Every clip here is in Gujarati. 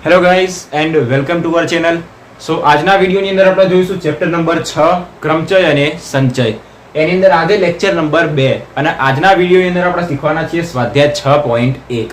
Hello guys and welcome to our channel. So આજના વિડીયોની અંદર આપણે જોઈશું ચેપ્ટર નંબર 6 ક્રમચય અને સંચય. એની અંદર આજે લેક્ચર નંબર 2 અને આજના વિડીયોની અંદર આપણે શીખવાના છીએ સ્વાધ્યાય 6.1.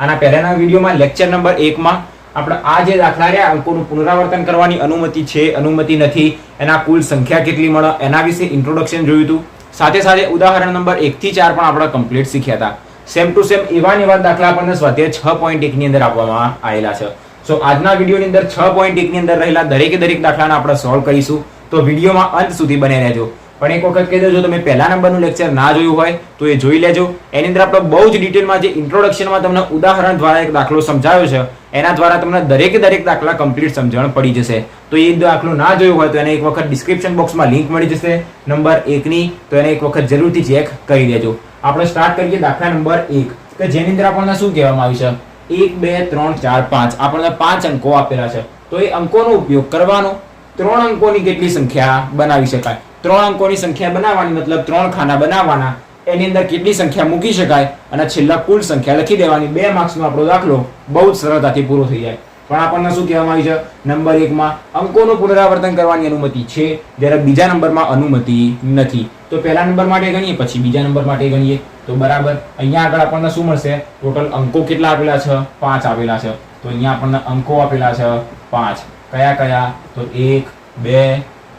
આના પહેલાના વિડીયોમાં લેક્ચર નંબર 1 માં આપણે આ જે દાખલા રહ્યા અંકોનું પુનરાવર્તન કરવાની અનુમતિ છે અનુમતિ નથી, એના કુલ સંખ્યા કેટલી મળે એના વિશે ઇન્ટ્રોડક્શન જોયું હતું. સાથે સાથે ઉદાહરણ નંબર 1 થી 4 પણ આપણે કમ્પ્લીટ શીખ્યા હતા. સેમ ટુ સેમ એવા દાખલા આપણને સ્વાધ્યાય 6.1 ની અંદર આપવામાં આવેલા છે. સો આજના વિડીયોની અંદર 6.1 ની અંદર રહેલા દરેક દાખલાને આપણે સોલ્વ કરીશું. તો વિડીયોમાં અંત સુધી બને રહેજો. પણ એક વખત કહી દેજો, તમે પહેલા નંબરનું લેક્ચર ના જોયું હોય તો એ જોઈ લેજો. એની અંદર આપણે બહુ જ ડિટેલમાં જે ઇન્ટ્રોડક્શનમાં તમને ઉદાહરણ દ્વારા એક દાખલો સમજાવ્યો છે એના દ્વારા તમને દરેક દાખલા કમ્પ્લીટ સમજણ પડી જશે. તો એ દાખલો ના જોયો હોય તો એને એક વખત ડિસ્ક્રિપ્શન બોક્સમાં લિંક મળી જશે નંબર 1 ની, તો એને એક વખત જરૂરથી ચેક કરી લેજો. આપણે સ્ટાર્ટ કરીએ દાખલા નંબર 1 કે જેની અંદર આપણને શું કહેવામાં આવ્યું છે 1 2 3 4 5 આપણને 5 અંકો આપેલા છે. તો એ અંકોનો ઉપયોગ કરવાનો 3 અંકોની કેટલી સંખ્યા બનાવી શકાય. 3 અંકોની સંખ્યા બનાવવાની મતલબ 3 ખાના બનાવવાના, એની અંદર કેટલી સંખ્યા મૂકી શકાય અને છેલ્લા કુલ સંખ્યા લખી દેવાની. 2 માર્ક્સનો આપણો દાખલો બહુ જ સરળતાથી પૂરો થઈ જાય. પણ આપણને શું કહેવામાં આવ્યું છે નંબર 1 માં અંકોનું પુનરાવર્તન કરવાની અનુમતિ છે, જ્યારે બીજા નંબરમાં અનુમતિ નથી. તો પહેલા નંબર માટે ગણીએ પછી બીજા નંબર માટે ગણીએ તો બરાબર. અહીંયા આગળ આપણને શું મળશે, ટોટલ અંકો કેટલા આપેલા છે 5 આપેલા છે. તો અહીંયા આપણને અંકો આપેલા છે 5. કયા તો 1 2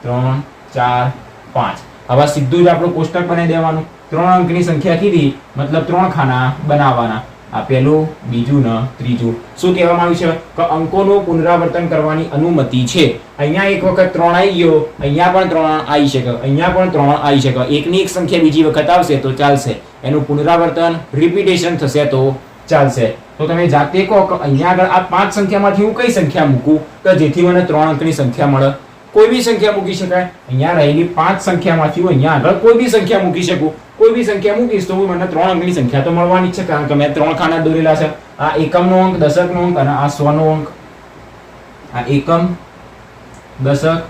3 4 5. હવે સીધું જ આપણું કોષ્ટક બનાવી દેવાનું. 3 અંકની સંખ્યા કીધી મતલબ 3 ખાના બનાવવાના. આ પહેલું, બીજું ને ત્રીજું. શું કહેવામાં આવ્યું છે કે અંકોનું પુનરાવર્તન કરવાની અનુમતિ છે. અહીંયા એક વખત 3 આવી ગયો, અહીંયા પણ 3 આવી શકે, અહીંયા પણ 3 આવી શકે. એકની એક સંખ્યા બીજી વખત આવશે તો ચાલશે, એનું પુનરાવર્તન રિપીટેશન થશે તો ચાલશે. તો તમે જાતે કહો કે અહીંયા આગળ આ 5 સંખ્યામાંથી હું કઈ સંખ્યા મૂકું કે જેથી મને 3 અંકની સંખ્યા મળે. કોઈ બી સંખ્યા મૂકી શકાય. અહીંયા રહેલી 5 સંખ્યામાંથી હું અહીંયા આગળ કોઈ બી સંખ્યા મૂકી શકું. કોઈ બી સંખ્યા મૂકીશ તો મને 3 અંકની સંખ્યા તો મળવાની જ છે, કારણ કે મેં 3 ખાના દોરેલા છે. આ એકમનો અંક, દશકનો અંક અને આ 100નો અંક. આ એકમ, દશક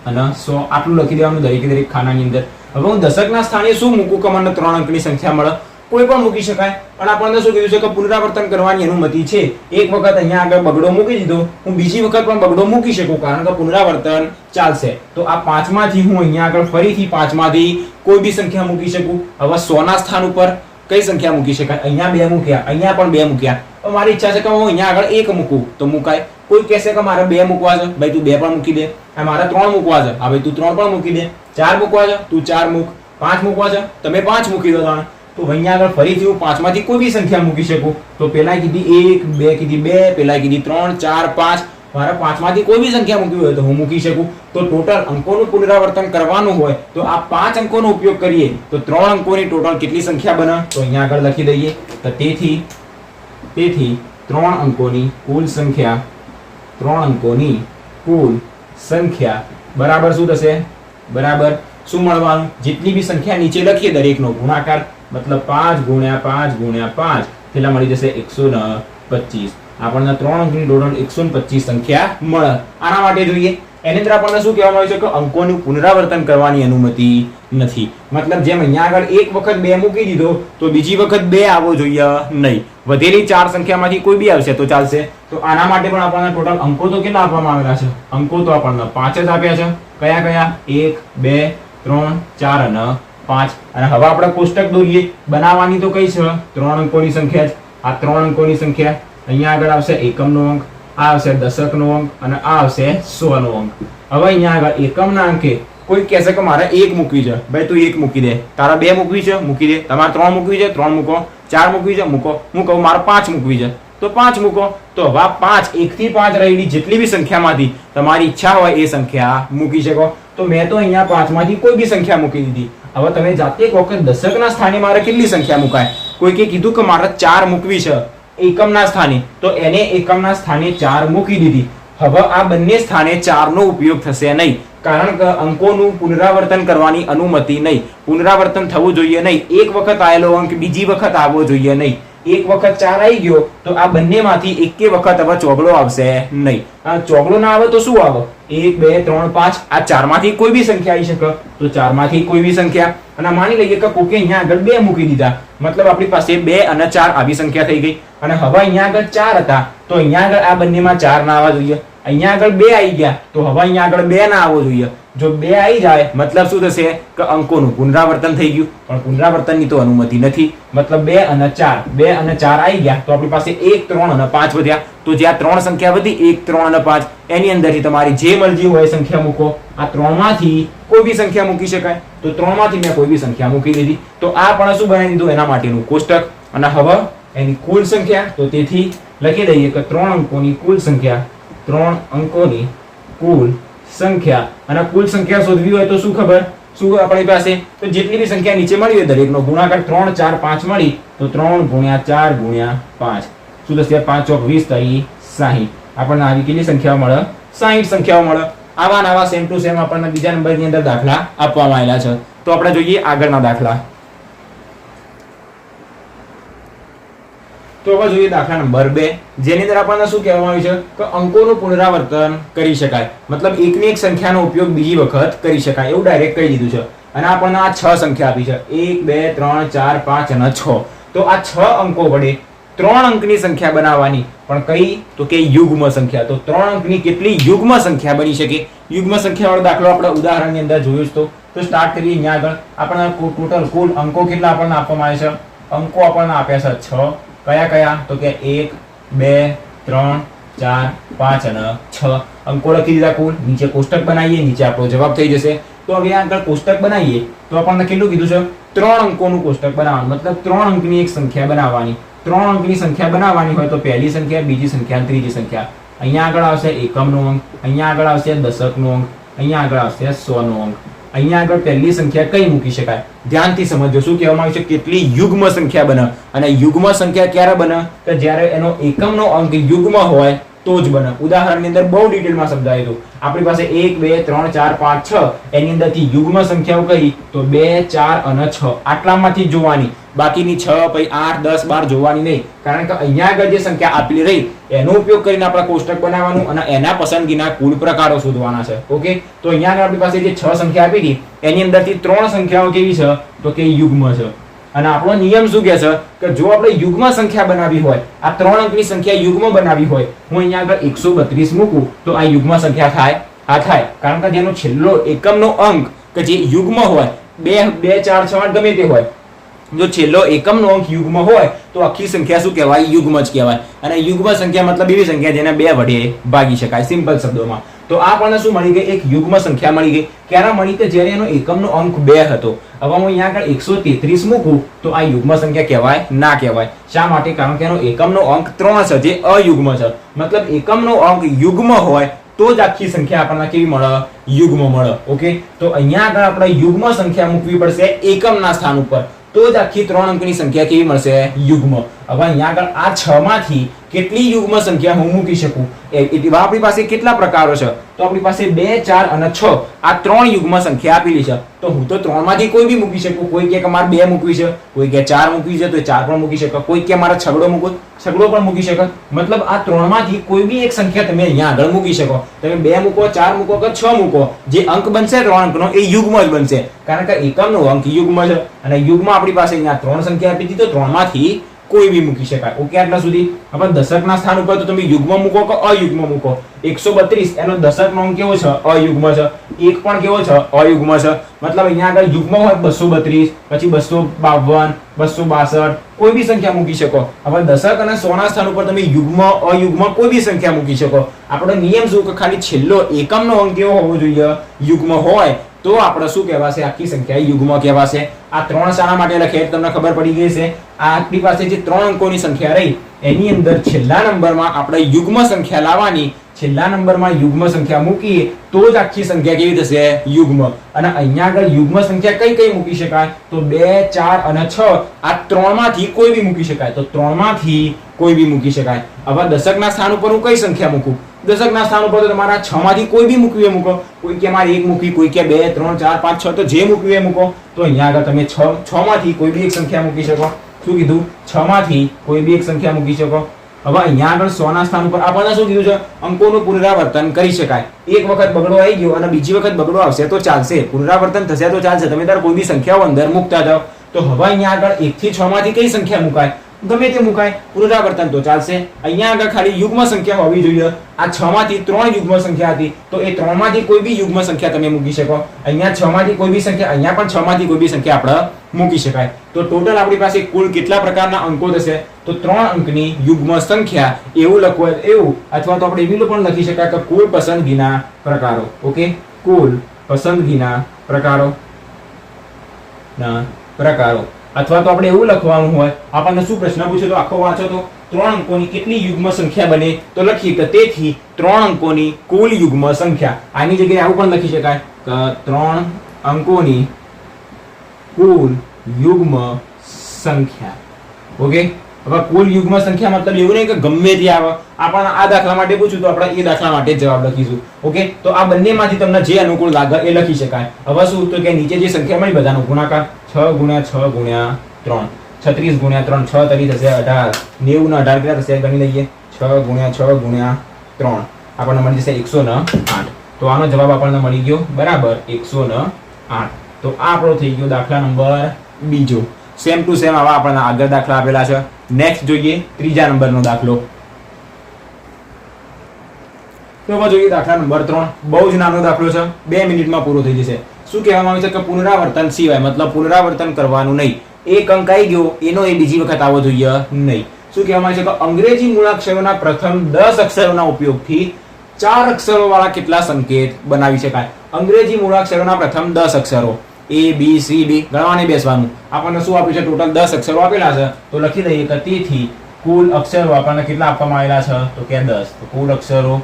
અને 100 આટલું લખી દેવાનું દરેક ખાનાની અંદર. હવે હું દશકના સ્થાને શું મૂકું કે મને 3 અંકની સંખ્યા મળે? કોઈ પણ મૂકી શકાય. પણ આપણને શું કીધું છે કે પુનરાવર્તન કરવાની અનુમતિ છે. એક વખત અહીંયા આગળ બગડો મૂકી દીધો, હું બીજી વખત પણ બગડો મૂકી શકું, કારણ કે પુનરાવર્તન ચાલશે. તો આ 5 માંથી હું અહીંયા આગળ ફરીથી 5 માંથી કોઈ બી સંખ્યા મૂકી શકું. હવે 100 ના સ્થાન ઉપર કઈ સંખ્યા મૂકી શકાય? અહીંયા 2 મૂક્યા, અહીંયા પણ 2 મૂક્યા. તો મારી ઈચ્છા છે કે હું અહીંયા આગળ 1 મૂકું તો મુકાય. કોઈ કહેશે કે મારે 2 મૂકવા છે, ભાઈ તું 2 પણ મૂકી દે. મારે 3 મૂકવા છે, હા ભાઈ તું 3 પણ મૂકી દે. 4 મૂકવા છે, તું 4 મૂક. 5 મૂકવા છે, તમે 5 મૂકી દો. તો અહીંયા આગળ ફરીથી હું 5 માંથી કોઈ બી સંખ્યા મૂકી શકું. તો પેલા કીધી 1, 2 કીધી 2, પેલા કીધી 3, 4, 5. મારે 5 માંથી કોઈ બી સંખ્યા મૂકવી હોય તો હું મૂકી શકું. તો ટોટલ અંકોનું પુનરાવર્તન કરવાનું હોય તો આ 5 અંકોનો ઉપયોગ કરીએ તો 3 અંકોની ટોટલ કેટલી સંખ્યા બને? તો અહીંયા આગળ લખી દઈએ. તો તેથી 3 અંકોની કુલ સંખ્યા, 3 અંકોની કુલ સંખ્યા બરાબર શું થશે? બરાબર શું મળવાનું? જેટલી બી સંખ્યા નીચે લખીએ દરેકનો ગુણાકાર, મતલબ 5 ગુણ્યા 5 ગુણ્યા 5 કેટલા મળી જશે? 125. આપણને 3 અંકની ટોટલ 125 સંખ્યા મળે. આના માટે જોઈએ એની અંદર આપણને શું કહેવામાં આવ્યું છે કે અંકોનું પુનરાવર્તન કરવાની અનુમતિ નથી. મતલબ જેમ અહીંયા આગળ એક વખત 2 મૂકી દીધો તો બીજી વખત 2 આવવો જોઈએ નહીં. વધેલી 4 સંખ્યામાંથી કોઈ બી આવશે તો ચાલશે. તો આના માટે પણ આપણને ટોટલ અંકો તો કેટલા આપવામાં આવેલા છે? અંકો તો આપણને 5 જ આપ્યા છે. કયા? 1 2 3 4 અને 5. અને હવે આપણે કોષ્ટક દોરીએ. બનાવવાની તો કઈ છે? 3 અંકોની સંખ્યા જ. આ 3 અંકોની સંખ્યા અહીંયા આગળ આવશે એકમનો અંક, આ આવશે દશકનો અંક અને આ આવશે 100નો અંક. હવે અહીંયા આગળ એકમના અંકે કોઈ કહેશે કે મારે 1 મૂકવી છે, ભાઈ તું 1 મૂકી દે. તારા 2 મૂકવી છે, મૂકી દે. તમારે 3 મૂકવી છે, 3 મૂકો. 4 મૂકવી છે, મૂકો. મારે 5 મૂકવી છે તો 5 મૂકો. તો હવે 5 1 થી 5 રહેલી જેટલી બી સંખ્યામાંથી તમારી ઈચ્છા હોય એ સંખ્યા મૂકી શકો. તો મેં તો અહીંયા 5 માંથી કોઈ બી સંખ્યા મૂકી દીધી. હવે તમે જાતે કહો કે દશકના સ્થાને મારે કેટલી સંખ્યા મુકાય? કોઈકે કીધું કે મારે 4 મૂકવી છે એકમના સ્થાને, તો એને એકમના સ્થાને 4 મૂકી દીધી. હવે આ બંને સ્થાને 4 નો ઉપયોગ થશે નહીં, કારણ કે અંકોનું પુનરાવર્તન કરવાની અનુમતિ નહીં. પુનરાવર્તન થવું જોઈએ નહીં. એક વખત આવેલો અંક બીજી વખત આવવો જોઈએ નહીં. એક વખત 4 આવી ગયો તો આ બંનેમાંથી એકે વખત હવે ચોગડો આવશે નહીં. આ ચોગડો ના આવે તો શું આવે? 1 2 3 5 આ ચારમાંથી કોઈ બી સંખ્યા આવી શકે. તો ચારમાંથી કોઈ બી સંખ્યા, અને માની લઈએ કે કોકે અહીંયા આગળ 2 મૂકી દીધા, મતલબ આપણી પાસે 2 અને 4 આવી સંખ્યા થઈ ગઈ. અને હવે અહીંયા આગળ 4 હતા તો અહીંયા આગળ આ બંનેમાં 4 ના આવવા જોઈએ. અહીંયા આગળ 2 આવી ગયા તો હવે અહીંયા આગળ 2 ના આવવો જોઈએ. જો 2 આવી જાય મતલબ શું થશે કે અંકોનું પુનરાવર્તન થઈ ગયું, પણ પુનરાવર્તનની તો અનુમતિ નથી. મતલબ 2 અને 4 આવી ગયા તો આપણી પાસે 1 3 અને 5 વધ્યા. તો જે આ 3 સંખ્યા વધી 1 3 અને 5 એની અંદરથી તમારી જે મરજી હોય સંખ્યા મૂકો. આ 3 માંથી કોઈ બી સંખ્યા મૂકી શકાય. તો 3 માંથી મેં કોઈ બી સંખ્યા મૂકી દીધી. તો આ પણ શું બનાવી દીધું? એના માટેનું કોષ્ટક. અને હવે એની કુલ સંખ્યા, તો તેથી લખી દઈએ કે 3 અંકોની કુલ સંખ્યા, 3 અંકોની કુલ સંખ્યા. અને કુલ સંખ્યા શોધવી હોય તો શું ખબર? શું આપણી પાસે તો જેટલી બી સંખ્યા નીચે મળી હોય દરેકનો ગુણાકાર 3 4 5 મળી તો 3 ગુણ્યા 4 ગુણ્યા 5 શું થશે? 5 ચોક 20 તારી 60. આપણને આવી કેટલી સંખ્યાઓ મળે? 60 સંખ્યાઓ મળે. આવા નવા સેમ ટુ સેમ આપણને બીજા નંબરની અંદર દાખલા આપવામાં આવેલા છે. તો આપણે જોઈએ આગળના દાખલા. તો હવે જોઈએ દાખલા નંબર 2, જેની અંદર આપણને શું કહેવામાં આવ્યું છે કે અંકોનું પુનરાવર્તન કરી શકાય. મતલબ એકની એક સંખ્યાનો ઉપયોગ બીજી વખત કરી શકાય એવું ડાયરેક્ટ કહી દીધું છે. અને આપણને આ 6 સંખ્યા આપી છે, 1 2 3 4 5 અને 6. તો આ 6 અંકો વડે 3 અંકની સંખ્યા બનાવવાની, પણ કઈ? તો કે યુગ્મ સંખ્યા. તો 3 અંકની કેટલી યુગ્મ સંખ્યા બની શકે? યુગ્મ સંખ્યા વાળો દાખલો આપણે ઉદાહરણની અંદર જોયું તો સ્ટાર્ટ કરીએ. અહીંયા આગળ આપણને ટોટલ કુલ અંકો કેટલા આપણને આપવામાં આવે છે? અંકો આપણને આપ્યા છે 6. કયા કયા? તો કે 1 2 3 4 5 અને 6 અંકો લખી દીધા કુલ. નીચે કોષ્ટક બનાવીએ, નીચે આપણો જવાબ થઈ જશે. તો હવે આગળ કોષ્ટક બનાવીએ તો આપણને કેટલું કીધું છે? 3 અંકોનું કોષ્ટક બનાવવાનું, મતલબ 3 અંકની એક સંખ્યા બનાવવાની. 3 અંકની સંખ્યા બનાવવાની હોય તો પહેલી સંખ્યા, બીજી સંખ્યા, ત્રીજી સંખ્યા. અહીંયા આગળ આવશે એકમનો અંક, અહીંયા આગળ આવશે દશકનો અંક, અહીંયા આગળ આવશે 100નો અંક. અહીંયા આગળ પહેલી સંખ્યા કઈ મૂકી શકાય? ધ્યાનથી સમજો શું કહેવામાં આવ્યું છે? કેટલી યુગ્મ સંખ્યા બને. અને યુગ્મ સંખ્યા ક્યારે બને? કે જ્યારે એનો એકમનો અંક યુગ્મ હોય તો જ બને. ઉદાહરણની અંદર બહુ ડિટેલમાં સમજાયું હતું. આપણી પાસે 1 2 3 4 5 6 એની અંદરથી યુગ્મ સંખ્યાઓ કઈ? તો 2 4 અને 6 આટલામાંથી જોવાની. બાકીની 6 પછી 8 10 12 જોવાની નહીં, કારણ કે અહીંયા આગળ જે સંખ્યા આપેલી રહી એનો ઉપયોગ કરીને આપણે કોષ્ટક બનાવવાનું અને એના પસંદગીના કુલ પ્રકારો શોધવાના છે. ઓકે, તો અહીંયા આગળ આપણી પાસે જે 6 સંખ્યા આપી હતી એની અંદરથી 3 સંખ્યાઓ કેવી છે? તો કે યુગ્મ છે. અને આપણો નિયમ શું કહે છે કે જો આપણે યુગ્મ સંખ્યા બનાવી હોય, આ 3 અંકની સંખ્યા યુગ્મ બનાવી હોય, હું અહીંયા આગળ 132 મૂકું તો આ યુગ્મ સંખ્યા થાય? હા થાય, કારણ કે જેનો છેલ્લો એકમનો અંક કે જે યુગ્મ હોય 2 2 4 6 ગમે તે હોય, જો છેલ્લો એકમનો અંક યુગ્મ હોય તો આખી સંખ્યા શું કહેવાય? યુગ્મ જ કહેવાય. અને યુગ્મ સંખ્યા મતલબ એવી સંખ્યા જેને 2 વડે ભાગી શકાય, સિમ્પલ શબ્દોમાં. તો આ આપણને શું મળી ગઈ? એક યુગ્મ સંખ્યા મળી ગઈ. ક્યારે મળી? કે જ્યારે એનો એકમનો અંક 2 હતો. હવે હું અહીંયા આગળ 133 મૂકું તો આ યુગ્મ સંખ્યા કહેવાય? ના કહેવાય. શા માટે? કારણ કે એનો એકમનો અંક 3 છે જે અયુગ્મ છે. મતલબ એકમનો અંક યુગ્મ હોય તો જ આખી સંખ્યા આપણને કેવી મળે? યુગ્મ મળે. ઓકે, તો અહીંયા આગળ આપણે યુગ્મ સંખ્યા મૂકવી પડશે એકમના સ્થાન ઉપર, તો જ આખી 3 અંકની સંખ્યા કેવી મળશે? યુગ્મ. હવે અહીંયા આગળ આ 6 માંથી કેટલી યુગ્મ સંખ્યા હું મૂકી શકું? એવા આપણી પાસે કેટલા પ્રકારો છે? તો આપણી પાસે 2 4 અને 6 આ 3 યુગ્મ સંખ્યા આપેલી છે. તો હું તો 3 માંથી કોઈ બી મૂકી શકું. કોઈ કે મારે 2 મૂકવી છે, કોઈ કે 4 મૂકવી છે તો 4 પણ મૂકી શકે, કોઈ કે મારે છગડો મૂકવો, છગડો પણ મૂકી શકે. મતલબ આ 3 માંથી કોઈ બી એક સંખ્યા તમે અહીંયા આગળ મૂકી શકો. તમે 2 મૂકો, 4 મૂકો કે 6 મૂકો, જે અંક બનશે 3 અંકનો એ યુગ્મ જ બનશે, કારણ કે એકમનો અંક યુગ્મ છે. અને યુગ્મ આપણી પાસે અહીંયા 3 સંખ્યા આપી દીધી તો 3 માંથી કોઈ બી મૂકી શકાય. ઓકે, આટલા સુધી. હવે દશકના સ્થાન ઉપર તો તમે યુગ્મ મૂકો કે અયુગ્મ મૂકો. 132 એનો દશકનો અંક કેવો છે? અયુગ્મ છે. 1 પણ કેવો છે? અયુગ્મ છે. મતલબ અહીંયા આગળ યુગ્મ હોય 232, પછી 252, 262 કોઈ બી સંખ્યા મૂકી શકો. હવે દશક અને 100 ના સ્થાન ઉપર તમે યુગ્મ અયુગ્મ કોઈ બી સંખ્યા મૂકી શકો. આપણો નિયમ શું કે ખાલી છેલ્લો એકમનો અંક કેવો હોવો જોઈએ? યુગ્મ હોય તો આપણે શું કહેવાશે? આખી સંખ્યા યુગ્મ કહેવાશે. આ 3 શાના માટે લખે તમને ખબર પડી ગઈ છે. આ આપણી પાસે જે 3 અંકોની સંખ્યા રહી એની અંદર છેલ્લા નંબરમાં આપણે યુગ્મ સંખ્યા લાવવાની. છેલ્લા નંબરમાં યુગ્મ સંખ્યા મૂકીએ તો જ આખી સંખ્યા કેવી થશે? યુગ્મ. અને અહીંયા આગળ યુગ્મ સંખ્યા કઈ કઈ મૂકી શકાય? તો 2 4 અને 6 આ 3 માંથી કોઈ બી મૂકી શકાય. તો 3 માંથી કોઈ બી મૂકી શકાય. હવે દશકના સ્થાન ઉપર હું કઈ સંખ્યા મૂકું? દશકના સ્થાન ઉપર તો તમારા 6 માંથી કોઈ બી મૂકવી મૂકો. કોઈ કે મારે 1 મૂકી, કોઈ કે 2 3 4 5 6, તો જે મૂકવી એ મૂકો. તો અહીંયા આગળ તમે 6 માંથી કોઈ બી એક સંખ્યા મૂકી શકો. શું કીધું 6 માંથી કોઈ બી એક સંખ્યા મૂકી શકો. હવે અહીંયા આગળ 100 ના સ્થાન ઉપર આપણને શું કીધું છે, અંકોનું પુનરાવર્તન કરી શકાય. એક વખત બગડો આવી ગયો અને બીજી વખત બગડો આવશે તો ચાલશે, પુનરાવર્તન થશે તો ચાલશે. તમે તાર કોઈ બી સંખ્યાઓ અંદર મૂકતા જાઓ. તો હવે અહીંયા આગળ 1 થી 6 માંથી કઈ સંખ્યા મુકાય, ગમે તે મુકાય, પુનરાવર્તન તો ચાલશે. અહીંયા આગળ ખાલી યુગ્મ સંખ્યા હોવી જોઈએ. આ 6 માંથી 3 યુગ્મ સંખ્યા હતી તો એ 3 માંથી કોઈ બી યુગ્મ સંખ્યા તમે મૂકી શકો. અહીંયા 6 માંથી કોઈ બી સંખ્યા, અહીંયા પણ 6 માંથી કોઈ બી સંખ્યા આપણે મૂકી શકાય. તો ટોટલ આપણી પાસે કુલ કેટલા પ્રકારના અંકો થશે, તો 3 અંકની યુગ્મ સંખ્યા એવું લખવું એવું, અથવા તો આપણે એવી પણ લખી શકાય કે કુલ પસંદગીના પ્રકારો. ઓકે, કુલ પસંદગીના પ્રકારો ના પ્રકારો. અથવા તો આપણે એવું લખવાનું હોય, આપણને શું પ્રશ્ન પૂછ્યો તો આખો વાંચો તો 3 અંકોની કેટલી યુગ્મ સંખ્યા બને, તો લખીએ કે તેથી 3 અંકોની કુલ યુગ્મ સંખ્યા. આની જગ્યાએ આવું પણ લખી શકાય કે 3 અંકોની કુલ યુગ્મ સંખ્યા. ઓકે, હવે કુલ યુગ્મ સંખ્યા મતલબ એવું નહીં કે ગમે તે આવે. આપણને આ દાખલા માટે પૂછ્યું તો આપણે એ દાખલા માટે જ જવાબ લખીશું. ઓકે, તો આ બંનેમાંથી તમને જે અનુકૂળ લાગે એ લખી શકાય. હવે શું, તો કે નીચે જે સંખ્યા મળી બધાનો ગુણાકાર 6 × 6 × 3, 36 × 3, 6 તરી થશે 18, 90 ના 18 કેટલા થશે ગણી લઈએ, 6 × 6 × 3 આપણને મળી જશે 108. તો આનો જવાબ આપણને મળી ગયો બરાબર 108. તો આ આપણો થઈ ગયો દાખલા નંબર બીજો. સેમ ટુ સેમ આવા આપણને આગળ દાખલા આપેલા છે. નેક્સ્ટ જોઈએ ત્રીજા નંબરનો દાખલો. તો હવે જોઈએ દાખલા નંબર 3. બહુ જ નાનો દાખલો છે, 2 મિનિટમાં પૂરો થઈ જશે. શું કહેવામાં આવે છે કે પુનરાવર્તન સિવાય, મતલબ પુનરાવર્તન કરવાનું નહીં. એક અંક આવી ગયો એનો એ બીજી વખત આવવો જોઈએ નહીં. શું કહેવામાં આવે છે કે અંગ્રેજી મૂળાક્ષરોના પ્રથમ 10 અક્ષરોના ઉપયોગથી 4 અક્ષરો વાળા કેટલા સંકેત બનાવી શકાય. અંગ્રેજી મૂળાક્ષરોના પ્રથમ 10 અક્ષરો A B C D ગણવાને બેસવાનું. આપણને શું આપ્યું છે, ટોટલ 10 અક્ષરો આપેલા છે. તો લખી દઈએ કે તેથી કુલ અક્ષરો આપણને કેટલા આપવામાં આવેલા છે, તો કે 10. તો કુલ અક્ષરો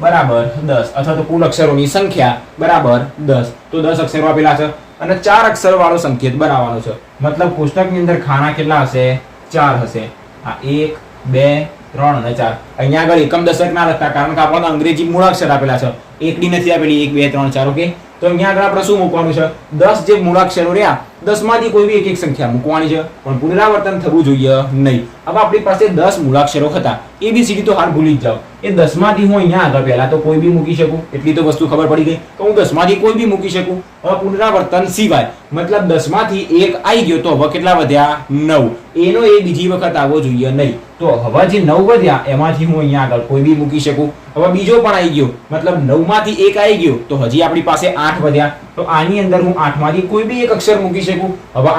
બરાબર 10, અથવા તો કુલ અક્ષરોની સંખ્યા બરાબર 10. તો 10 અક્ષરો આપેલા છે અને 4 અક્ષર વાળો સંકેત બનાવવાનો છે. મતલબ કોષ્ટકની અંદર ખાના કેટલા હશે, 4 હશે. આ 1 2 3 અને 4. અહીંયા આગળ એકમ દશક ના લખતા, કારણ કે આપણને અંગ્રેજી મૂળાક્ષર આપેલા છે, એકડી નથી આપેલી 1 2 3 4. ઓકે, તો અહીંયા આગળ આપણે શું મૂકવાનું છે, 10 જે મૂળાક્ષરો રહ્યા 10 માંથી કોઈ બી એક સંખ્યા મૂકવાની છે, પણ પુનરાવર્તન થવું જોઈએ નહીં. હવે આપણી પાસે 10 મૂળાક્ષરો હતા, ABCD તો હાલ ભૂલી જ જાઓ. એ 10 માંથી હું અહીંયા આગળ પહેલા તો કોઈ બી મૂકી શકું, એટલી તો વસ્તુ ખબર પડી ગઈ કે હું 10 માંથી કોઈ બી મૂકી શકું. હવે પુનરાવર્તન સિવાય, મતલબ 10 માંથી એક આવી ગયો તો હવે કેટલા વધ્યા, 9. એનો એ બીજી વખત આવવો જોઈએ નહીં. તો હવે જે 9 વધ્યા એમાંથી હું અહીંયા આગળ કોઈ બી મૂકી શકું. હવે બીજો પણ આવી ગયો, મતલબ 9 માંથી એક આવી ગયો તો હજી આપણી પાસે 8 વધ્યા. તો આની અંદર હું 8 માંથી કોઈ બી એક અક્ષર મૂકી શકું. હવે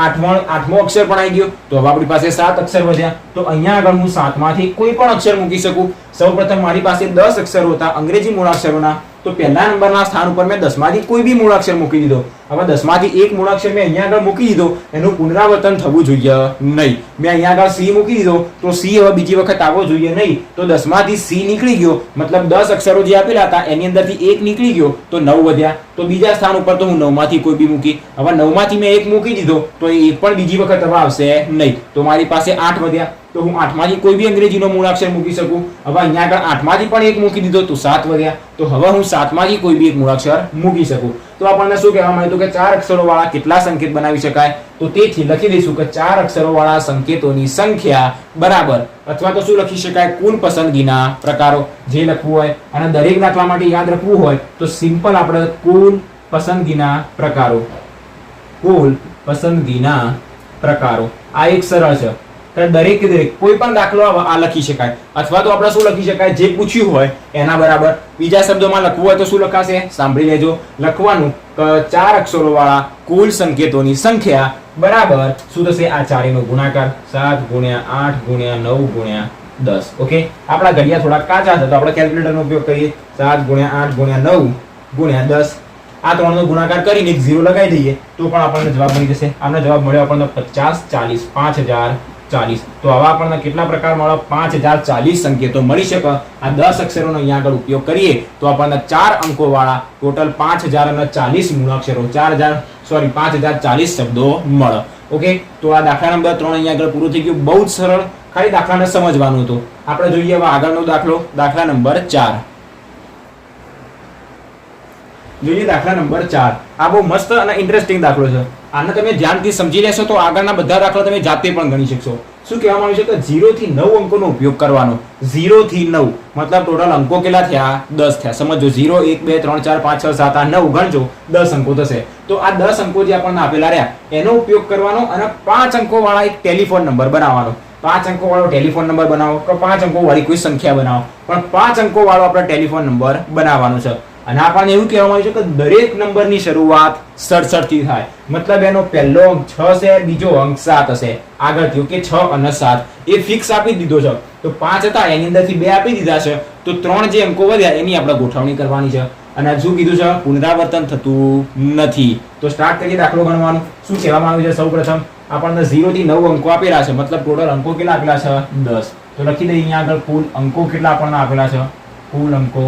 8મો અક્ષર પણ આવી ગયો તો હવે આપણી પાસે 7 અક્ષર વધ્યા. તો અહીંયા આગળ હું 7 માંથી કોઈ પણ અક્ષર મૂકી શકું. સૌપ્રથમ મારી પાસે 10 અક્ષરો હતા અંગ્રેજી મૂળાક્ષરોના, તો પહેલા નંબરના સ્થાન ઉપર મેં 10 માંથી કોઈ બી મૂળાક્ષર મૂકી દીધો. હવે 10 માંથી એક મૂળાક્ષર મેં અહીંયા આગળ મૂકી દીધો, એનું પુનરાવર્તન થવું જોઈએ નહીં. મેં અહીંયા આગળ C મૂકી દીધો તો C હવે બીજી વખત આવવો જોઈએ નહીં. તો 10 માંથી C નીકળી ગયો, મતલબ 10 અક્ષરો જે આપેલા હતા એની અંદરથી એક નીકળી ગયો તો 9 વધ્યા. તો બીજા સ્થાન ઉપર તો હું 9 માંથી કોઈ બી મૂકી. હવે 9 માંથી મેં એક મૂકી દીધો તો એ એક પણ બીજી વખત હવે આવશે નહીં. તો મારી પાસે 8 વધ્યા. તો હું 8 માંથી કોઈ બી અંગ્રેજીનો મૂળાક્ષર મૂકી શકું. હવે અહીંયા આગળ 8 માંથી પણ એક મૂકી દીધો તો 7 વધ્યા. તો હવે હું 7 માંથી કોઈ બી એક મૂળાક્ષર મૂકી શકું. તો આપણને શું કહેવામાં આવ્યું કે 4 અક્ષરો વાળા કેટલા સંકેત બનાવી શકાય. તો તેથી લખી દઈશું કે 4 અક્ષરો વાળા સંકેતોની સંખ્યા બરાબર, અથવા તો શું લખી શકાય, કુલ પસંદગીના પ્રકારો. જે લખવું હોય અને દરેક દાખલા માટે યાદ રાખવું હોય તો સિમ્પલ આપણે કુલ પસંદગીના પ્રકારો, કુલ પસંદગીના પ્રકારો. આ એક સરળ છે. દરેક કોઈ પણ દાખલો આ લખી શકાય, અથવા તો આપણે શું લખી શકાય, જે પૂછ્યું હોય એના બરાબર. બીજા શબ્દોમાં લખવું હોય તો શું લખાશે, સાંભળી લેજો. લખવાનું કે 4 અક્ષરો વાળા કુલ સંકેતોની સંખ્યા બરાબર શું થશે, આ ચારેયનો ગુણાકાર 7 × 8 × 9 × 10. ઓકે, આપણા ઘડિયા થોડા કાચા છે તો આપણે કેલ્ક્યુલેટરનો ઉપયોગ કરીએ. 7 × 8 × 9 × 10. આ ત્રણનો ગુણાકાર કરીને એક 0 લગાવી દઈએ તો પણ આપણને જવાબ મળી જશે. આનો જવાબ મળ્યો આપણને 50 40 5040. તો આવા આપણને કેટલા પ્રકાર મળે, 5040 સંકેતો મળી શકે. આ 10 અક્ષરોનો અહીંયા આગળ ઉપયોગ કરીએ તો આપણને 4 અંકો વાળા ટોટલ 5040 મૂળાક્ષરો 5040 શબ્દો મળે. ઓકે, તો આ દાખલા નંબર 3 અહીંયા આગળ પૂરો થઈ ગયો. બહુ જ સરળ, ખાલી દાખલાને સમજવાનું હતું. આપણે જોઈએ હવે આગળનો દાખલો, દાખલા નંબર 4. જોઈએ દાખલા નંબર 4. આ બહુ મસ્ત અને ઇન્ટરેસ્ટિંગ દાખલો છે. આને તમે ધ્યાનથી સમજી લેશો તો આગળના બધા દાખલા તમે જાતે પણ ગણી શકશો. શું કહેવામાં આવ્યું છે કે 0 થી 9 અંકોનો ઉપયોગ કરવાનો. 0 થી 9 મતલબ ટોટલ અંકો કેટલા થયા? 10 થયા. સમજો 0 1 2 3 4 5 6 7 8 9 ગણજો 10 અંકો થશે. તો આ 10 અંકો જે આપણને આપેલા રહ્યા એનો ઉપયોગ કરવાનો અને 5 અંકો વાળા એક ટેલિફોન નંબર બનાવવાનો. 5 અંકો વાળો ટેલિફોન નંબર બનાવો કે 5 અંકો વાળી કોઈ સંખ્યા બનાવો, પણ 5 અંકો વાળો આપણે ટેલિફોન નંબર બનાવવાનો છે. અને આપણને એવું કહેવામાં આવ્યું છે કે દરેક નંબરની શરૂઆત 67 થી થાય. મતલબ એનો પહેલો અંક 6 છે, બીજો અંક 7 હશે. આગળ થયું કે 6 અને 7 એ ફિક્સ આપી દીધો છે. તો 5 હતા એની અંદરથી 2 આપી દીધા છે, તો 3 જે અંકો વધ્યા એની આપણે ગોઠવણી કરવાની છે. અને શું કીધું છે? પુનરાવર્તન થતું નથી. તો સ્ટાર્ટ કરીએ દાખલો ગણવાનું. શું કહેવામાં આવ્યું છે? સૌપ્રથમ આપણને 0 થી 9 અંકો આપેલા છે, મતલબ ટોટલ અંકો કેટલા આપેલા છે? 10. તો લખી દઈએ અહીંયા આગળ કુલ અંકો કેટલા આપણને આપેલા છે? કુલ અંકો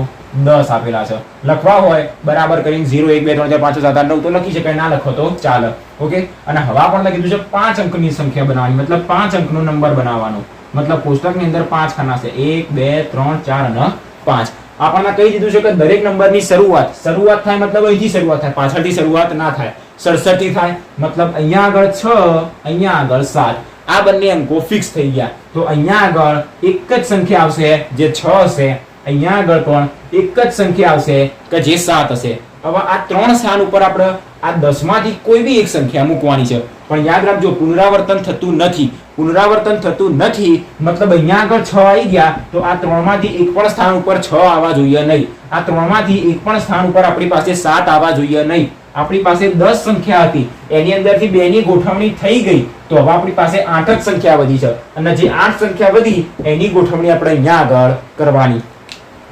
10 આપેલા છે. લખવા હોય બરાબર કરીને 0 1 2 3 4 5 6 7 8 9 તો લખી શકાય, ના લખો તો ચાલે. ઓકે. અને હવે આપણને કીધું છે 5 અંકની સંખ્યા બનાવવાની, મતલબ 5 અંકનો નંબર બનાવવાનો. મતલબ કોષ્ટકની અંદર 5 ખાના છે, 1 2 3 4 અને 5. આપણને કહી દીધું છે કે દરેક નંબરની શરૂઆત થાય મતલબ અહીંથી શરૂઆત થાય, પાછળથી શરૂઆત ના થાય. 67 થી થાય મતલબ અહીંયા આગળ 6, અહીંયા આગળ 7. આ બંને અંકો ફિક્સ થઈ ગયા. તો અહીંયા આગળ એક જ સંખ્યા આવશે જે 6 હશે. અહીંયા આગળ પણ એક જ સંખ્યા આવશે કે જે 7 હશે. હવે આ ત્રણ સ્થાન ઉપર આપણે આ 10 માંથી કોઈ બી એક સંખ્યા મૂકવાની છે. પણ યાદ રાખજો પુનરાવર્તન થતું નથી. પુનરાવર્તન થતું નથી મતલબ અહીંયા આગળ 6 આવી ગયા તો આ ત્રણમાંથી એક પણ સ્થાન ઉપર 6 આવવા જોઈએ નહીં. આ ત્રણમાંથી એક પણ સ્થાન ઉપર આપણી પાસે 7 આવવા જોઈએ નહીં. આપણી પાસે 10 સંખ્યા હતી, એની અંદરથી 2 ની ગોઠવણી થઈ ગઈ, તો હવે આપણી પાસે 8 જ સંખ્યા વધી છે. અને જે 8 સંખ્યા વધી એની ગોઠવણી આપણે અહીંયા આગળ કરવાની.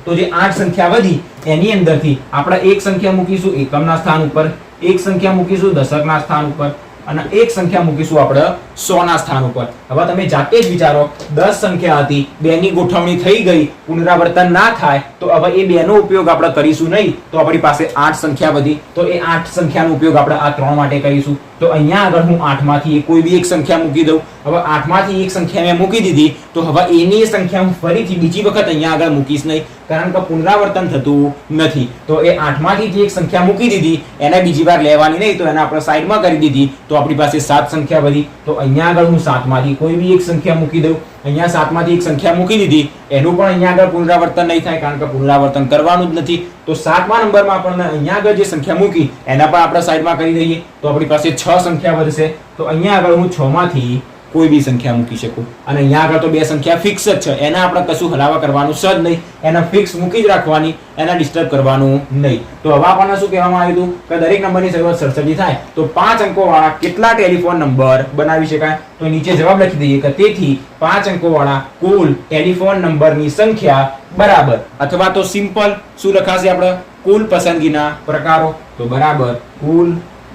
તો જે 8 સંખ્યા વધી એની અંદરથી આપણે એક સંખ્યા મૂકીશું એકમના સ્થાન ઉપર, એક સંખ્યા મૂકીશું દશકના સ્થાન ઉપર અને એક સંખ્યા મૂકીશું આપણે 100 ના સ્થાન ઉપર. હવે તમે જાતે જ વિચારો, 10 સંખ્યા હતી, 2 ની ગોઠવણી થઈ ગઈ, પુનરાવર્તન ના થાય તો હવે એ 2 નો ઉપયોગ આપણે કરીશું નહીં. તો આપણી પાસે 8 સંખ્યા વધી, તો એ 8 સંખ્યાનો ઉપયોગ આપણે આ 3 માટે કરીશું. તો અહીંયા આગળ હું 8 માંથી કોઈ બી એક સંખ્યા મૂકી દઉં. હવે 8 માંથી એક સંખ્યા મેં મૂકી દીધી તો હવે એની સંખ્યા હું ફરીથી બીજી વખત અહીંયા આગળ મૂકીશ નહીં, કારણ કે પુનરાવર્તન થતું નથી. તો એ 8 માંથી જે એક સંખ્યા મૂકી દીધી એને બીજી વાર લેવાની નહીં, તો એને આપણે સાઈડમાં કરી દીધી. તો આપણી પાસે 7 સંખ્યા વધી. તો અહીંયા આગળ હું 7 માંથી કોઈ બી એક સંખ્યા મૂકી દઉં. અહીંયા 7 માંથી એક સંખ્યા મૂકી દીધી, એનું પણ અહીંયા આગળ પુનરાવર્તન નહીં થાય, કારણ કે પુનરાવર્તન કરવાનું જ નથી. તો 7મા નંબરમાં આપણને અહીંયા આગળ જે સંખ્યા મૂકી એના પણ આપણે સાઈડમાં કરી દઈએ. તો આપણી પાસે 6 સંખ્યા વધશે. તો અહીંયા આગળ હું 6 માંથી કોઈ બી સંખ્યા મૂકી શકું. અને અહીંયા આગળ તો 2 સંખ્યા ફિક્સ જ છે, એના આપણે કશું હલાવા કરવાનું છે જ નહીં. એને ફિક્સ મૂકી જ રાખવાની, એને ડિસ્ટર્બ કરવાનું નહીં. તો હવે આપણને શું કહેવામાં આવ્યું હતું કે દરેક નંબરની શરૂઆત 67 થાય તો 5 અંકો વાળા કેટલા ટેલિફોન નંબર બનાવી શકાય? તો નીચે જવાબ લખી દઈએ કે તેથી 5 અંકો વાળા કુલ ટેલિફોન નંબરની સંખ્યા બરાબર, અથવા તો સિમ્પલ શું લખાશે આપણે? કુલ પસંદગીના પ્રકારો. તો બરાબર કુલ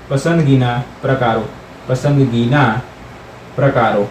પસંદગીના પ્રકારો. પસંદગીના પ્રકારો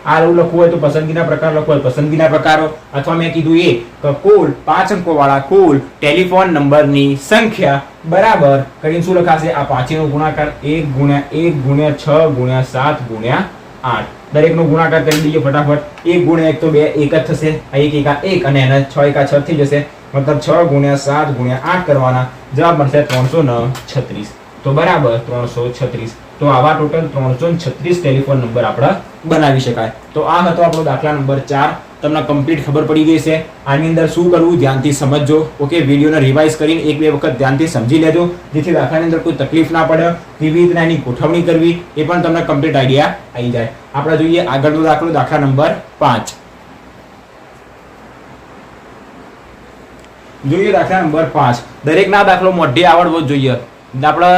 આ લખવું હોય તો પસંદગીના પ્રકાર લખવું હોય પસંદગીના પ્રકારો, અથવા મેં કીધું એ કે કુલ 5 અંકો વાળા કુલ ટેલિફોન નંબરની સંખ્યા બરાબર કરીને શું લખાશે? આ 5 નો ગુણાકાર 1 ગુણ્યા 1 ગુણ્યા 6 ગુણ્યા 7 ગુણ્યા 8. દરેકનો ગુણાકાર કરી દઈએ ફટાફટ. 1 ગુણ્યા 1 તો 2 1 જ થશે. આ 1 1 1 અને એના 6 1 6 થઈ જશે. મતલબ 6 ગુણ્યા 7 ગુણ્યા 8 કરવાના, જવાબ મળશે 336. તો બરાબર 336. તો આવા ટોટલ 336 ટેલિફોન નંબર આપણે બનાવી શકાય. તો આ હતો આપણો દાખલા નંબર 4. તમને કમ્પ્લીટ ખબર પડી ગઈ છે આની અંદર શું કરવું, ધ્યાનથી સમજજો. ઓકે, વિડીયોને રિવાઇઝ કરીને 1-2 વખત ધ્યાનથી સમજી લેજો, જેથી દાખલાની અંદર કોઈ તકલીફ ના પડે. કેવી રીતના એની ગોઠવણી કરવી એ પણ તમને કમ્પ્લીટ આઈડિયા આવી જાય. આપણે જોઈએ આગળનો દાખલો, દાખલા નંબર 5. જોઈએ દાખલા નંબર 5. દરેકના દાખલો મોઢે આવડવો જ જોઈએ. આપણે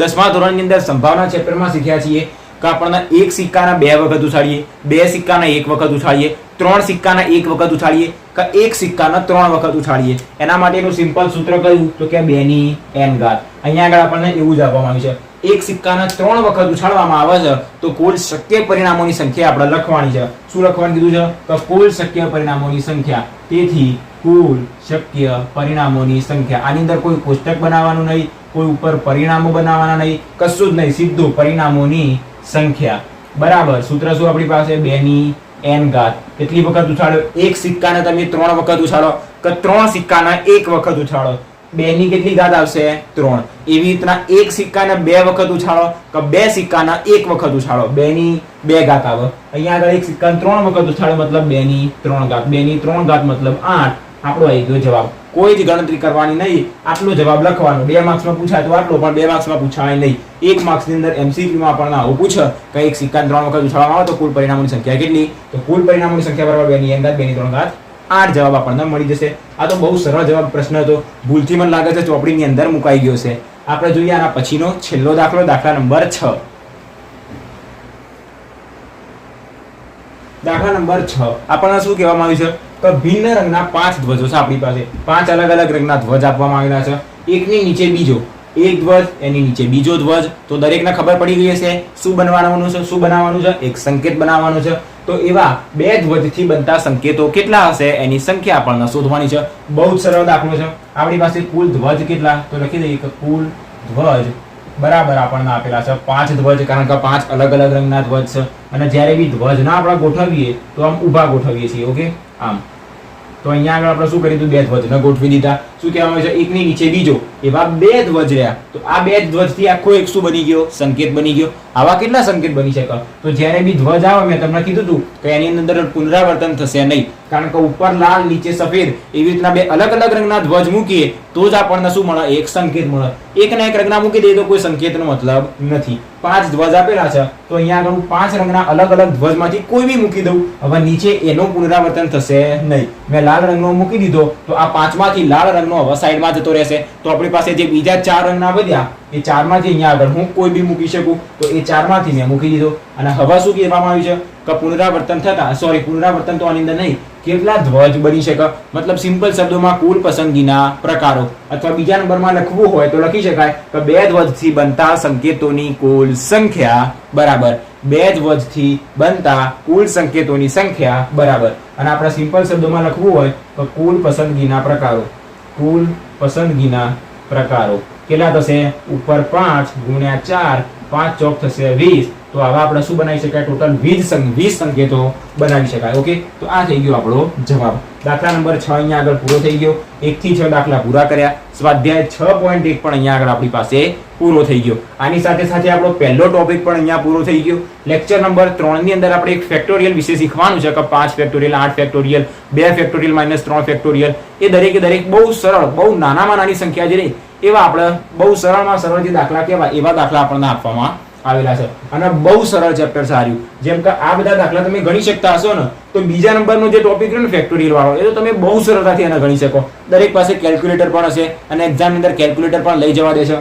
10મા ધોરણની અંદર સંભાવના ચેપ્ટરમાં શીખ્યા છીએ કે આપણને એક સિક્કાના 2 વખત ઉછાળીએ, 2 સિક્કાના 1 વખત ઉછાળીએ, 3 સિક્કાના 1 વખત ઉછાળીએ કે 1 સિક્કાના 3 વખત ઉછાળીએ. એના માટેનું સિમ્પલ સૂત્ર કયું? તો કે 2 ની n ઘાત. અહીંયા આગળ આપણને એવું જ આપવામાં આવ્યું છે, એક સિક્કાના 3 વખત ઉછાળવામાં આવે છે તો કુલ શક્ય પરિણામોની સંખ્યા આપણે લખવાની છે. શું લખવાનું કીધું છે? કે કુલ શક્ય પરિણામોની સંખ્યા. તેથી કુલ શક્ય પરિણામોની સંખ્યા. આની અંદર કોઈ કોષ્ટક બનાવવાનું નહીં, કોઈ ઉપર પરિણામો બનાવવાના નહીં, કશું જ નહીં, સીધું પરિણામોની સંખ્યા બરાબર. સૂત્ર શું આપણી પાસે? 2 ની n ઘાત. કેટલી વખત ઉછાળો? એક સિક્કાને તમે 3 વખત ઉછાળો કે 3 સિક્કાના 1 વખત ઉછાળો 2 ની કેટલી ઘાત આવશે 3. એવી રીતના એક સિક્કાને 2 વખત ઉછાળો કે 2 સિક્કાના 1 વખત ઉછાળો 2 ની 2 ઘાત આવે. અહીંયા આગળ એક સિક્કાને 3 વખત ઉછાળો મતલબ 2 ની 3 ઘાત. 2 ની 3 ઘાત મતલબ 8. આપણો આવી ગયો જવાબ. કોઈ જ ગણતરી કરવાની નહીં, આટલો જવાબ લખવાનો. 2 માર્ક્સમાં પૂછાય તો આટલો, પણ 2 માર્ક્સમાં પૂછાય નહીં. 1 માર્ક્સની અંદર MCQ માં આપણને આવું પૂછે કે એક સિક્કાને 3 વખત ઉછાળવામાં આવે તો કુલ પરિણામોની સંખ્યા કેટલી? તો કુલ પરિણામોની સંખ્યા બરાબર 2 ની 1 ઘાત 2 ની 3 ઘાત 8 જવાબ આપણને મળી જશે. આ તો બહુ સરળ જવાબ પ્રશ્ન હતો. ભૂલથી મને લાગે છે ચોપડીની અંદર મુકાઈ ગયો છે. આપણે જોઈએ આના પછીનો છેલ્લો દાખલો, દાખલા નંબર 6. દાખલા નંબર 6 આપણને શું કહેવામાં આવ્યું છે કે ભિન્ન રંગના 5 ધ્વજો છે આપણી પાસે. 5 અલગ અલગ રંગના ધ્વજ આપવામાં આવેલા છે. એકની નીચે બીજો, એક ધ્વજ એની નીચે બીજો ધ્વજ. તો દરેકને ખબર પડી ગઈ હશે શું બનાવવાનું છે, શું બનાવવાનું છે? એક સંકેત બનાવવાનો છે. તો એવા 2 ધ્વજથી બનતા સંકેતો કેટલા હશે એની સંખ્યા આપણને શોધવાની છે. બહુ જ સરળ દાખલો છે. આપણી પાસે કુલ ધ્વજ કેટલા? તો લખી દઈએ કે કુલ ધ્વજ બરાબર આપણને આપેલા છે 5 ધ્વજ, કારણ કે 5 અલગ અલગ રંગના ધ્વજ છે. અને જ્યારે બી ધ્વજના આપણે ગોઠવીએ તો આમ ઊભા ગોઠવીએ છીએ. ઓકે, આમ. તો અહીંયા આગળ આપણે શું કરી દીધું? 2 ધ્વજને ગોઠવી દીધા. શું કહેવામાં આવે છે? એકની નીચે બીજો, એવા 2 ધ્વજ રહ્યા. તો આ 2 ધ્વજથી આખો એક શું બની ગયો? સંકેત બની ગયો. આવા કેટલા સંકેત બની શકે? તો જ્યારે બી ધ્વજ આવે, મેં તમને કીધું હતું કે એની અંદર પુનરાવર્તન થશે નહીં, કારણ કે ઉપર લાલ નીચે સફેદ એવી રીતના 2 અલગ અલગ રંગના ધ્વજ મૂકીએ તો જ આપણને શું મળે? એક સંકેત મળે. એકના એક રંગના મૂકી દઈએ તો કોઈ સંકેતનો મતલબ નથી. 5 ધ્વજ આપેલા છે તો અહીંયા આગળ 5 રંગના અલગ અલગ ધ્વજમાંથી કોઈ બી મૂકી દઉં, હવે નીચે એનું પુનરાવર્તન થશે નહીં. મેં લાલ રંગનો મૂકી દીધો તો આ 5માંથી લાલ રંગનો હવે સાઈડમાં જતો રહેશે. તો આપણી પાસે જે બીજા 4 રંગના વધ્યા એ 4માંથી અહીંયા આગળ હું કોઈ બી મૂકી શકું. તો એ 4માંથી મેં મૂકી દીધો. અને હવે શું કહેવામાં આવ્યું છે કે પુનરાવર્તન થતા, પુનરાવર્તન તો આની અંદર નહીં, કેટલા ધ્વજ બની શકે? મતલબ સિમ્પલ શબ્દોમાં કુલ પસંદગીના પ્રકારો. અથવા બીજા નંબરમાં લખવું હોય તો લખી શકાય કે 2 ધ્વજથી બનતા સંકેતોની કુલ સંખ્યા બરાબર 2 ધ્વજથી બનતા કુલ સંકેતોની સંખ્યા બરાબર. અને આપણે સિમ્પલ શબ્દોમાં લખવું હોય તો કુલ પસંદગીના પ્રકારો. કુલ પસંદગીના પ્રકારો કેટલા થશે? ઉપર 5 ગુણ્યા 4, 5 ચોક થશે 20. તો આવા આપણે શું બનાવી શકાય? ટોટલ 20 સંકેતો બનાવી શકાય. ઓકે, તો આ થઈ ગયો આપણો જવાબ. દાખલા નંબર 6 અહીંયા આગળ પૂરો થઈ ગયો. 1 થી 6 દાખલા પૂરા કર્યા. સ્વાધ્યાય 6.1 પણ અહીંયા આગળ આપણી પાસે પૂરો થઈ ગયો. આની સાથે સાથે આપણો પહેલો ટોપિક પણ અહીંયા પૂરો થઈ ગયો. લેક્ચર નંબર 3 ની અંદર આપણે એક ફેક્ટોરિયલ વિશે શીખવાનું છે કે 5 ફેક્ટોરિયલ, 8 ફેક્ટોરિયલ, 2 ફેક્ટોરિયલ -3 ફેક્ટોરિયલ. એ દરેકે દરેક બહુ સરળ, બહુ નાનામાં નાની સંખ્યા જે રહી એવા આપણે બહુ સરળમાં સરળ જે દાખલા કહેવાય એવા દાખલા આપણને આપવામાં આવેલા છે. અને બહુ સરળ ચેપ્ટર સારું. જેમ કે આ બધા દાખલા તમે ગણી શકતા હશો ને, તો બીજા નંબરનો જે ટોપિક રહ્યો ને ફેક્ટોરિયલ વાળો, એ તો તમે બહુ સરળતાથી એને ગણી શકો. દરેક પાસે કેલ્ક્યુલેટર પણ હશે અને એક્ઝામની અંદર કેલ્ક્યુલેટર પણ લઈ જવા દેશે.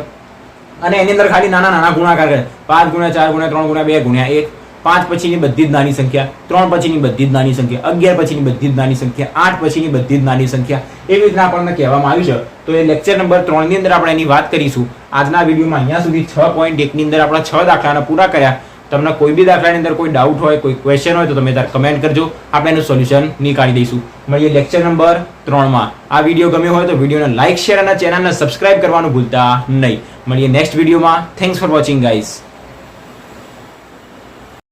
અને એની અંદર ખાલી નાના નાના ગુણાકાર કરે. 5 ગુણ્યા 4 ગુણ્યા 3 ગુણ્યા 2 ગુણ્યા 1. 5 પછીની બધી જ નાની સંખ્યા, 3 પછીની બધી જ નાની સંખ્યા, 11 પછીની બધી જ નાની સંખ્યા, 8 પછીની બધી જ નાની સંખ્યા. એવી રીતના આપણને કહેવામાં આવ્યું છે. તો એ લેક્ચર નંબર 3 ની અંદર આપણે એની વાત કરીશું. આજના વિડીયોમાં અહીંયા સુધી 6.1 ની અંદર આપણે 6 દાખલાને પૂરા કર્યા. તમને કોઈ બી દાખલાની અંદર કોઈ ડાઉટ હોય, કોઈ ક્વેશ્ચન હોય તો તમે તાર કમેન્ટ કરજો, આપણે એનું સોલ્યુશન નીકાળી દઈશું. મળીએ લેક્ચર નંબર 3 માં. આ વિડીયો ગમ્યો હોય તો વિડીયોને લાઈક, શેર અને ચેનલને સબસ્ક્રાઇબ કરવાનું ભૂલતા નહીં. મળીએ નેક્સ્ટ વિડીયોમાં. Thanks for watching guys.